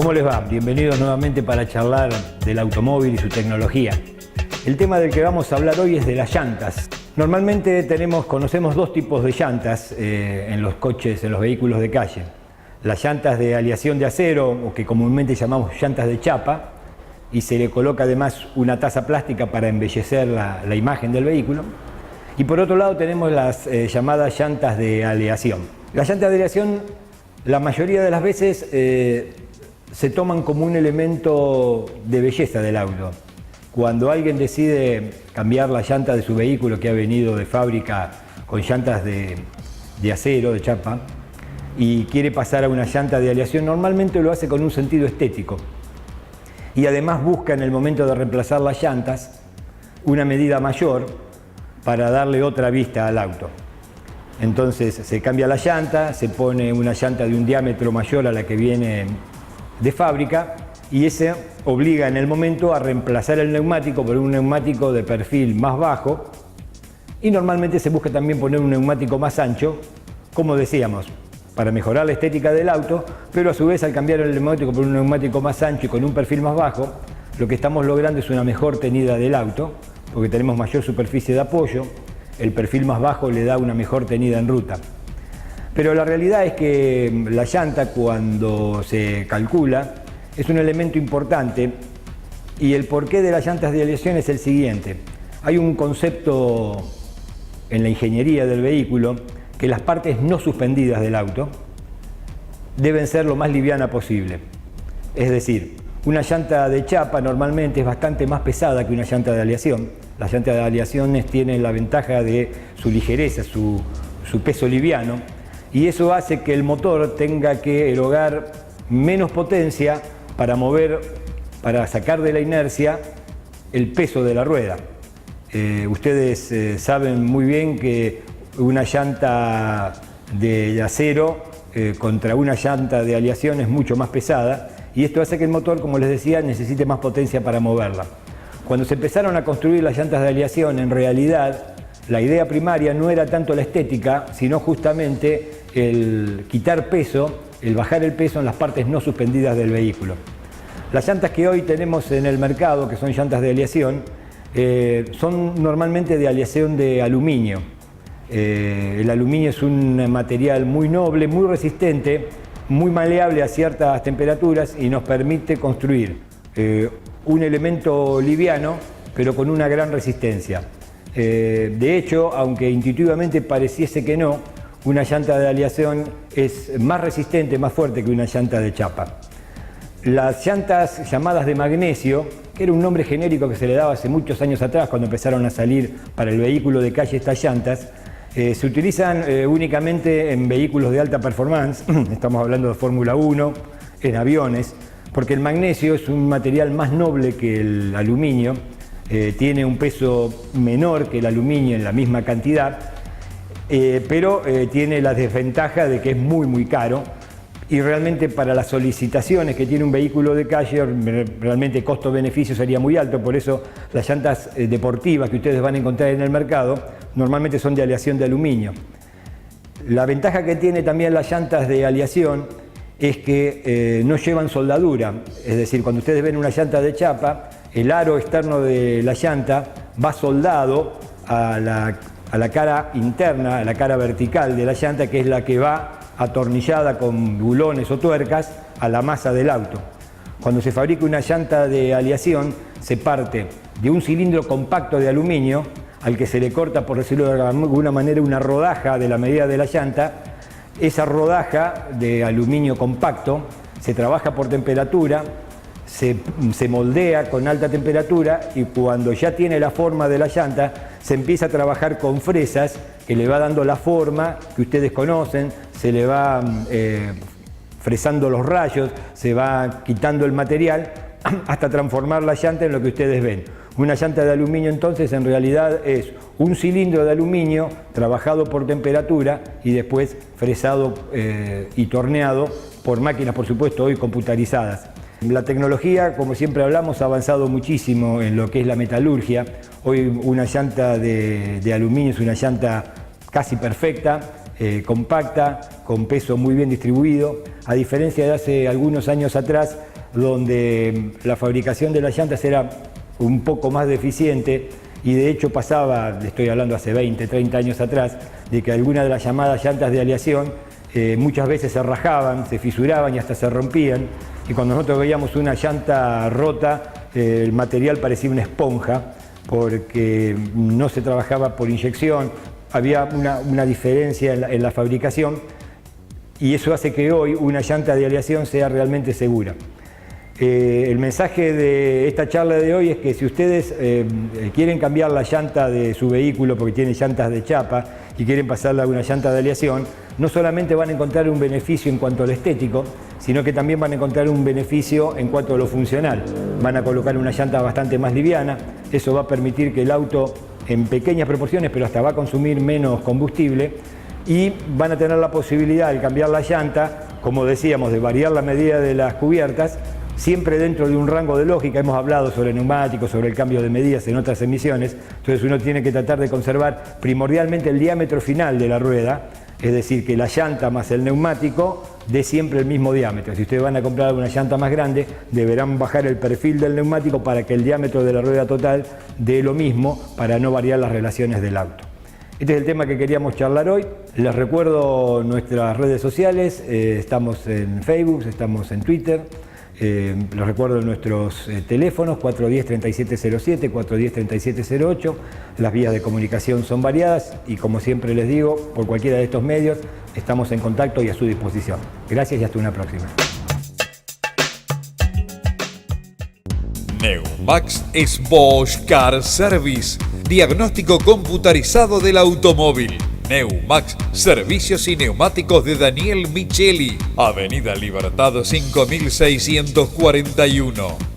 ¿Cómo les va? Bienvenidos nuevamente para charlar del automóvil y su tecnología. El tema del que vamos a hablar hoy es de las llantas. Normalmente conocemos dos tipos de llantas en los coches, en los vehículos de calle. Las llantas de aleación de acero, o que comúnmente llamamos llantas de chapa, y se le coloca además una taza plástica para embellecer la imagen del vehículo. Y por otro lado tenemos las llamadas llantas de aleación. Las llantas de aleación, la mayoría de las veces, se toman como un elemento de belleza del auto. Cuando alguien decide cambiar la llanta de su vehículo, que ha venido de fábrica con llantas de acero, de chapa, y quiere pasar a una llanta de aleación, normalmente lo hace con un sentido estético. Y además busca en el momento de reemplazar las llantas una medida mayor para darle otra vista al auto. Entonces se cambia la llanta, se pone una llanta de un diámetro mayor a la que viene de fábrica, y ese obliga en el momento a reemplazar el neumático por un neumático de perfil más bajo, y normalmente se busca también poner un neumático más ancho, como decíamos, para mejorar la estética del auto, pero a su vez al cambiar el neumático por un neumático más ancho y con un perfil más bajo, lo que estamos logrando es una mejor tenida del auto, porque tenemos mayor superficie de apoyo, el perfil más bajo le da una mejor tenida en ruta. Pero la realidad es que la llanta, cuando se calcula, es un elemento importante, y el porqué de las llantas de aleación es el siguiente. Hay un concepto en la ingeniería del vehículo que las partes no suspendidas del auto deben ser lo más liviana posible. Es decir, una llanta de chapa normalmente es bastante más pesada que una llanta de aleación. Las llantas de aleaciones tienen la ventaja de su ligereza, su peso liviano, y eso hace que el motor tenga que erogar menos potencia para sacar de la inercia el peso de la rueda. Ustedes saben muy bien que una llanta de acero contra una llanta de aleación es mucho más pesada, y esto hace que el motor, como les decía, necesite más potencia para moverla. Cuando se empezaron a construir las llantas de aleación, en realidad la idea primaria no era tanto la estética, sino justamente el quitar peso, el bajar el peso en las partes no suspendidas del vehículo. Las llantas que hoy tenemos en el mercado, que son llantas de aleación, son normalmente de aleación de aluminio. El aluminio es un material muy noble, muy resistente, muy maleable a ciertas temperaturas, y nos permite construir un elemento liviano, pero con una gran resistencia. De hecho, aunque intuitivamente pareciese que no, una llanta de aleación es más resistente, más fuerte que una llanta de chapa. Las llantas llamadas de magnesio, que era un nombre genérico que se le daba hace muchos años atrás, cuando empezaron a salir para el vehículo de calle estas llantas, se utilizan únicamente en vehículos de alta performance, estamos hablando de Fórmula 1, en aviones, porque el magnesio es un material más noble que el aluminio, tiene un peso menor que el aluminio en la misma cantidad, pero tiene la desventaja de que es muy caro, y realmente para las solicitaciones que tiene un vehículo de calle, realmente costo-beneficio sería muy alto. Por eso las llantas deportivas que ustedes van a encontrar en el mercado normalmente son de aleación de aluminio. La ventaja que tiene también las llantas de aleación es que no llevan soldadura, es decir, cuando ustedes ven una llanta de chapa, el aro externo de la llanta va soldado a la cara interna, a la cara vertical de la llanta, que es la que va atornillada con bulones o tuercas a la masa del auto. Cuando se fabrica una llanta de aleación, se parte de un cilindro compacto de aluminio al que se le corta, por decirlo de alguna manera, una rodaja de la medida de la llanta. Esa rodaja de aluminio compacto se trabaja por temperatura, se moldea con alta temperatura, y cuando ya tiene la forma de la llanta, se empieza a trabajar con fresas que le va dando la forma que ustedes conocen, se le va fresando los rayos, se va quitando el material hasta transformar la llanta en lo que ustedes ven. Una llanta de aluminio entonces en realidad es un cilindro de aluminio trabajado por temperatura y después fresado y torneado por máquinas, por supuesto, hoy computarizadas. La tecnología, como siempre hablamos, ha avanzado muchísimo en lo que es la metalurgia. Hoy una llanta de aluminio es una llanta casi perfecta, compacta, con peso muy bien distribuido, a diferencia de hace algunos años atrás, donde la fabricación de las llantas era un poco más deficiente y de hecho pasaba, le estoy hablando hace 20, 30 años atrás, de que algunas de las llamadas llantas de aleación muchas veces se rajaban, se fisuraban y hasta se rompían, y cuando nosotros veíamos una llanta rota, el material parecía una esponja, porque no se trabajaba por inyección, había una diferencia en la fabricación, y eso hace que hoy una llanta de aleación sea realmente segura. El mensaje de esta charla de hoy es que si ustedes quieren cambiar la llanta de su vehículo porque tiene llantas de chapa y quieren pasarla a una llanta de aleación, no solamente van a encontrar un beneficio en cuanto al estético, sino que también van a encontrar un beneficio en cuanto a lo funcional. Van a colocar una llanta bastante más liviana, eso va a permitir que el auto en pequeñas proporciones, pero hasta va a consumir menos combustible, y van a tener la posibilidad al cambiar la llanta, como decíamos, de variar la medida de las cubiertas, siempre dentro de un rango de lógica. Hemos hablado sobre neumáticos, sobre el cambio de medidas en otras emisiones, entonces uno tiene que tratar de conservar primordialmente el diámetro final de la rueda, es decir, que la llanta más el neumático dé siempre el mismo diámetro. Si ustedes van a comprar una llanta más grande, deberán bajar el perfil del neumático para que el diámetro de la rueda total dé lo mismo, para no variar las relaciones del auto. Este es el tema que queríamos charlar hoy. Les recuerdo nuestras redes sociales, estamos en Facebook, estamos en Twitter. Les recuerdo nuestros teléfonos 410-3707, 410-3708. Las vías de comunicación son variadas y, como siempre les digo, por cualquiera de estos medios estamos en contacto y a su disposición. Gracias y hasta una próxima. Neumax es Bosch Car Service, diagnóstico computarizado del automóvil. Neumax, servicios y neumáticos de Daniel Micheli, Avenida Libertad 5641.